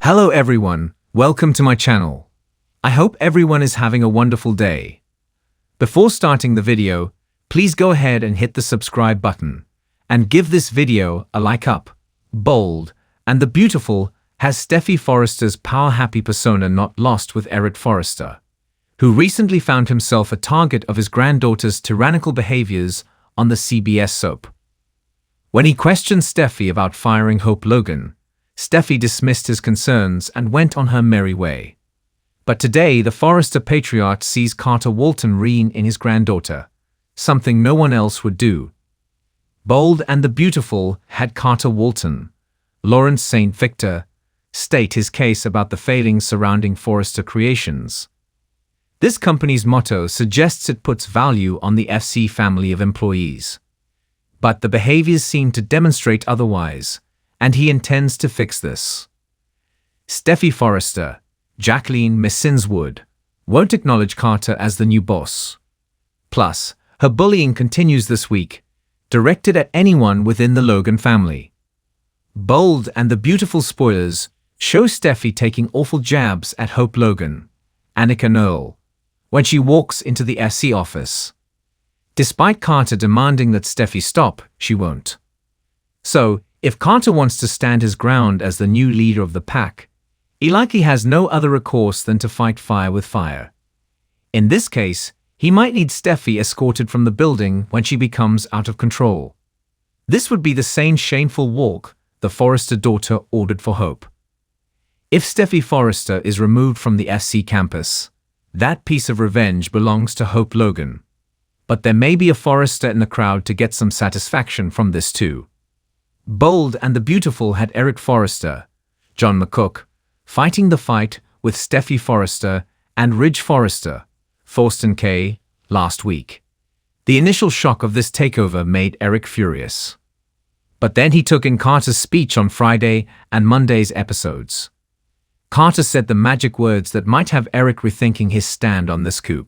Hello everyone, welcome to my channel. I hope everyone is having a wonderful day. Before starting the video, please go ahead and hit the subscribe button and give this video a like up. Bold and the Beautiful has Steffy Forrester's power-happy persona not lost with Eric Forrester, who recently found himself a target of his granddaughter's tyrannical behaviors on the CBS soap. When he questioned Steffy about firing Hope Logan, Steffy dismissed his concerns and went on her merry way. But today, the Forrester patriarch sees Carter Walton rein in his granddaughter, something no one else would do. Bold and the Beautiful had Carter Walton, Lawrence St. Victor, state his case about the failings surrounding Forrester Creations. This company's motto suggests it puts value on the FC family of employees. But the behaviors seem to demonstrate otherwise, and he intends to fix this. Steffy Forrester, Jacqueline Messinswood, won't acknowledge Carter as the new boss. Plus, her bullying continues this week, directed at anyone within the Logan family. Bold and the Beautiful spoilers show Steffy taking awful jabs at Hope Logan, Annika Noel, when she walks into the SC office. Despite Carter demanding that Steffy stop, she won't. So, if Carter wants to stand his ground as the new leader of the pack, he likely has no other recourse than to fight fire with fire. In this case, he might need Steffy escorted from the building when she becomes out of control. This would be the same shameful walk the Forrester daughter ordered for Hope. If Steffy Forrester is removed from the SC campus, that piece of revenge belongs to Hope Logan. But there may be a Forrester in the crowd to get some satisfaction from this too. Bold and the Beautiful had Eric Forrester, John McCook, fighting the fight with Steffy Forrester and Ridge Forrester, Thorsten K., last week. The initial shock of this takeover made Eric furious. But then he took in Carter's speech on Friday and Monday's episodes. Carter said the magic words that might have Eric rethinking his stand on this coup.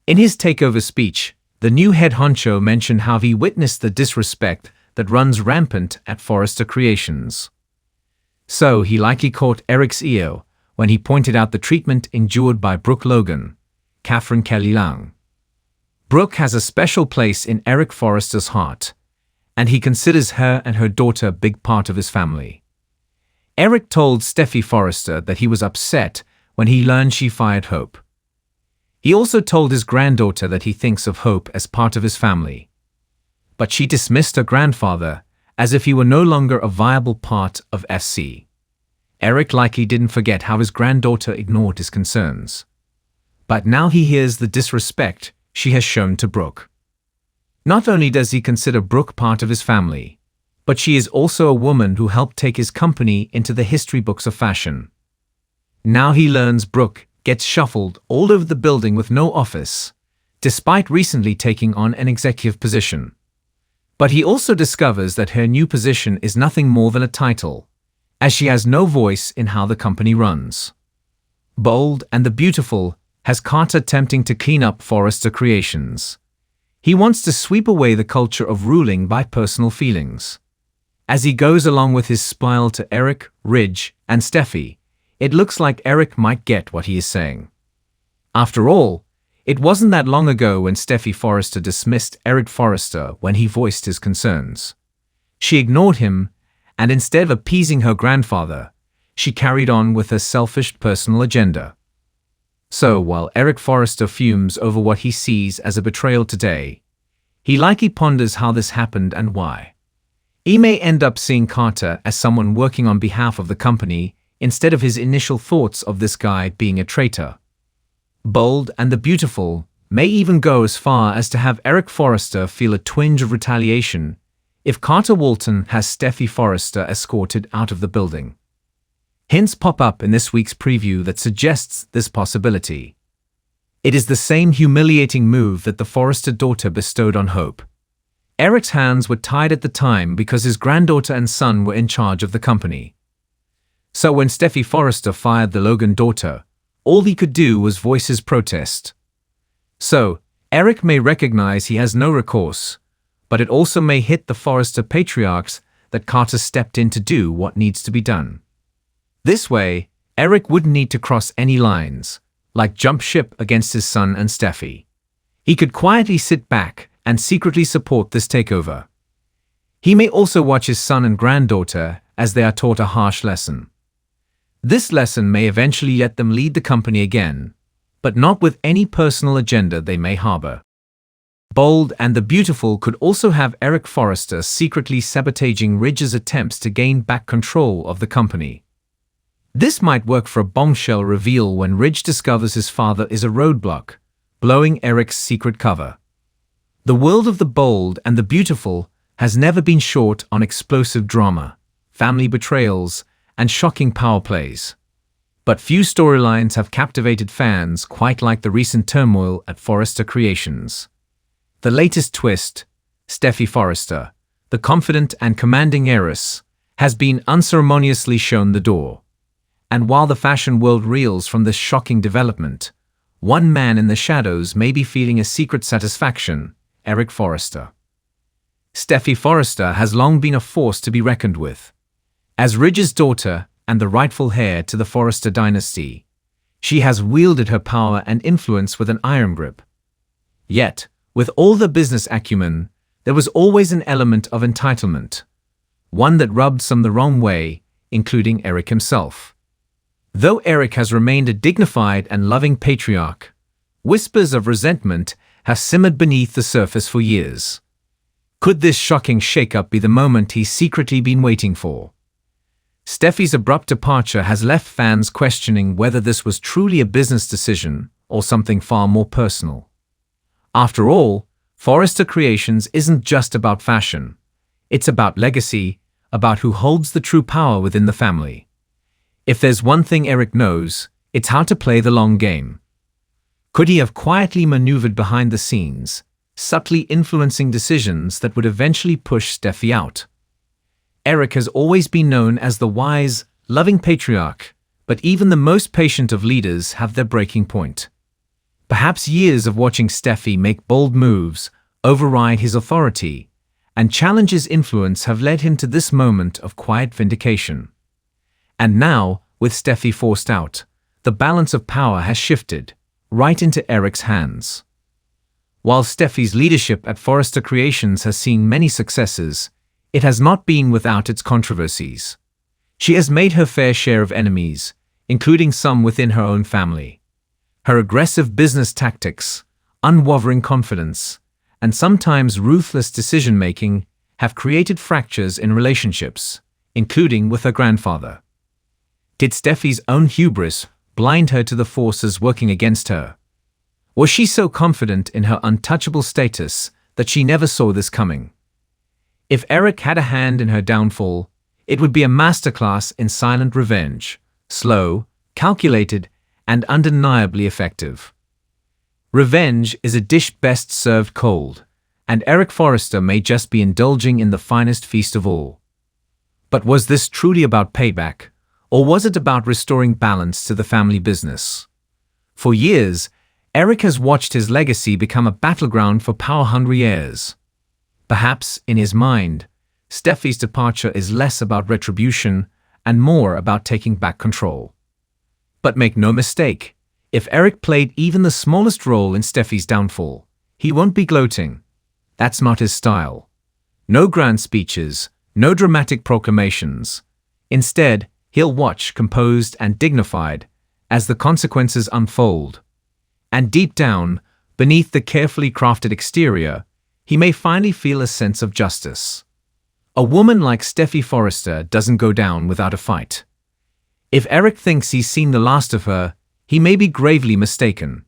In his takeover speech, the new head honcho mentioned how he witnessed the disrespect that runs rampant at Forrester Creations. So he likely caught Eric's ear when he pointed out the treatment endured by Brooke Logan, Catherine Kelly Lang. Brooke has a special place in Eric Forrester's heart, and he considers her and her daughter a big part of his family. Eric told Steffy Forrester that he was upset when he learned she fired Hope. He also told his granddaughter that he thinks of Hope as part of his family. But she dismissed her grandfather as if he were no longer a viable part of SC. Eric likely didn't forget how his granddaughter ignored his concerns. But now he hears the disrespect she has shown to Brooke. Not only does he consider Brooke part of his family, but she is also a woman who helped take his company into the history books of fashion. Now he learns Brooke gets shuffled all over the building with no office, despite recently taking on an executive position. But he also discovers that her new position is nothing more than a title, as she has no voice in how the company runs. Bold and the Beautiful has Carter attempting to clean up Forrester Creations. He wants to sweep away the culture of ruling by personal feelings. As he goes along with his spiel to Eric, Ridge, and Steffy, it looks like Eric might get what he is saying. After all, it wasn't that long ago when Steffy Forrester dismissed Eric Forrester when he voiced his concerns. She ignored him, and instead of appeasing her grandfather, she carried on with her selfish personal agenda. So while Eric Forrester fumes over what he sees as a betrayal today, he likely ponders how this happened and why. He may end up seeing Carter as someone working on behalf of the company instead of his initial thoughts of this guy being a traitor. Bold and the Beautiful may even go as far as to have Eric Forrester feel a twinge of retaliation if Carter Walton has Steffy Forrester escorted out of the building. Hints pop up in this week's preview that suggests this possibility. It is the same humiliating move that the Forrester daughter bestowed on Hope. Eric's hands were tied at the time because his granddaughter and son were in charge of the company. So when Steffy Forrester fired the Logan daughter, all he could do was voice his protest. So, Eric may recognize he has no recourse, but it also may hit the Forrester patriarchs that Carter stepped in to do what needs to be done. This way, Eric wouldn't need to cross any lines, like jump ship against his son and Steffy. He could quietly sit back and secretly support this takeover. He may also watch his son and granddaughter as they are taught a harsh lesson. This lesson may eventually let them lead the company again, but not with any personal agenda they may harbor. Bold and the Beautiful could also have Eric Forrester secretly sabotaging Ridge's attempts to gain back control of the company. This might work for a bombshell reveal when Ridge discovers his father is a roadblock, blowing Eric's secret cover. The world of the Bold and the Beautiful has never been short on explosive drama, family betrayals, and shocking power plays. But few storylines have captivated fans quite like the recent turmoil at Forrester Creations. The latest twist, Steffy Forrester, the confident and commanding heiress, has been unceremoniously shown the door. And while the fashion world reels from this shocking development, one man in the shadows may be feeling a secret satisfaction: Eric Forrester. Steffy Forrester has long been a force to be reckoned with. As Ridge's daughter and the rightful heir to the Forrester dynasty, she has wielded her power and influence with an iron grip. Yet, with all the business acumen, there was always an element of entitlement, one that rubbed some the wrong way, including Eric himself. Though Eric has remained a dignified and loving patriarch, whispers of resentment have simmered beneath the surface for years. Could this shocking shakeup be the moment he's secretly been waiting for? Steffy's abrupt departure has left fans questioning whether this was truly a business decision or something far more personal. After all, Forrester Creations isn't just about fashion. It's about legacy, about who holds the true power within the family. If there's one thing Eric knows, it's how to play the long game. Could he have quietly maneuvered behind the scenes, subtly influencing decisions that would eventually push Steffy out? Eric has always been known as the wise, loving patriarch, but even the most patient of leaders have their breaking point. Perhaps years of watching Steffy make bold moves, override his authority, and challenge his influence have led him to this moment of quiet vindication. And now, with Steffy forced out, the balance of power has shifted, right into Eric's hands. While Steffy's leadership at Forrester Creations has seen many successes, it has not been without its controversies. She has made her fair share of enemies, including some within her own family. Her aggressive business tactics, unwavering confidence, and sometimes ruthless decision-making have created fractures in relationships, including with her grandfather. Did Steffy's own hubris blind her to the forces working against her? Was she so confident in her untouchable status that she never saw this coming? If Eric had a hand in her downfall, it would be a masterclass in silent revenge, slow, calculated, and undeniably effective. Revenge is a dish best served cold, and Eric Forrester may just be indulging in the finest feast of all. But was this truly about payback, or was it about restoring balance to the family business? For years, Eric has watched his legacy become a battleground for power-hungry heirs. Perhaps, in his mind, Steffy's departure is less about retribution and more about taking back control. But make no mistake, if Eric played even the smallest role in Steffy's downfall, he won't be gloating. That's not his style. No grand speeches, no dramatic proclamations. Instead, he'll watch, composed and dignified, as the consequences unfold. And deep down, beneath the carefully crafted exterior, he may finally feel a sense of justice. A woman like Steffy Forrester doesn't go down without a fight. If Eric thinks he's seen the last of her, he may be gravely mistaken.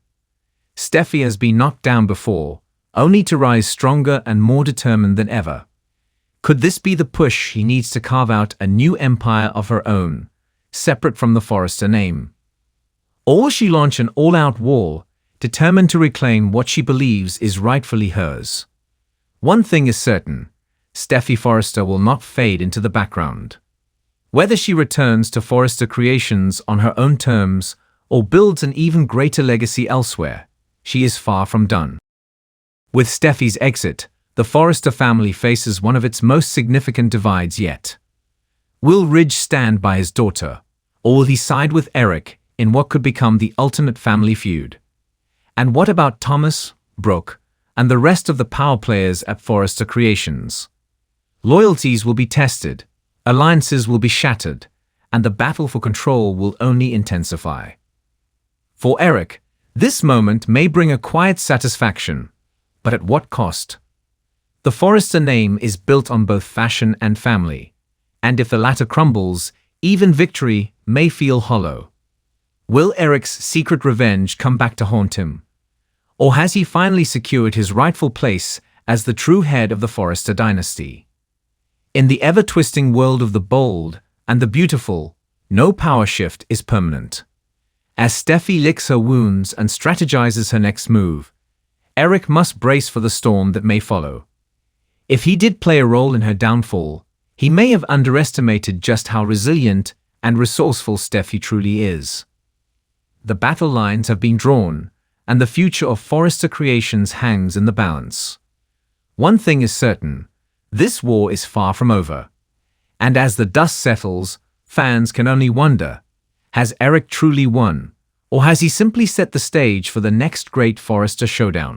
Steffy has been knocked down before, only to rise stronger and more determined than ever. Could this be the push he needs to carve out a new empire of her own, separate from the Forrester name? Or will she launch an all-out war, determined to reclaim what she believes is rightfully hers? One thing is certain, Steffy Forrester will not fade into the background. Whether she returns to Forrester Creations on her own terms or builds an even greater legacy elsewhere, she is far from done. With Steffy's exit, the Forrester family faces one of its most significant divides yet. Will Ridge stand by his daughter, Or will he side with Eric in what could become the ultimate family feud? And what about Thomas, Brooke, and the rest of the power players at Forrester Creations? Loyalties will be tested, alliances will be shattered, and the battle for control will only intensify. For Eric, this moment may bring a quiet satisfaction, but at what cost? The Forrester name is built on both fashion and family, and if the latter crumbles, even victory may feel hollow. Will Eric's secret revenge come back to haunt him? Or has he finally secured his rightful place as the true head of the Forrester dynasty? In the ever-twisting world of the bold and the beautiful, no power shift is permanent. As Steffy licks her wounds and strategizes her next move, Eric must brace for the storm that may follow. If he did play a role in her downfall, he may have underestimated just how resilient and resourceful Steffy truly is. The battle lines have been drawn, and the future of Forrester Creations hangs in the balance. One thing is certain, this war is far from over. And as the dust settles, fans can only wonder, has Eric truly won, or has he simply set the stage for the next great Forrester showdown?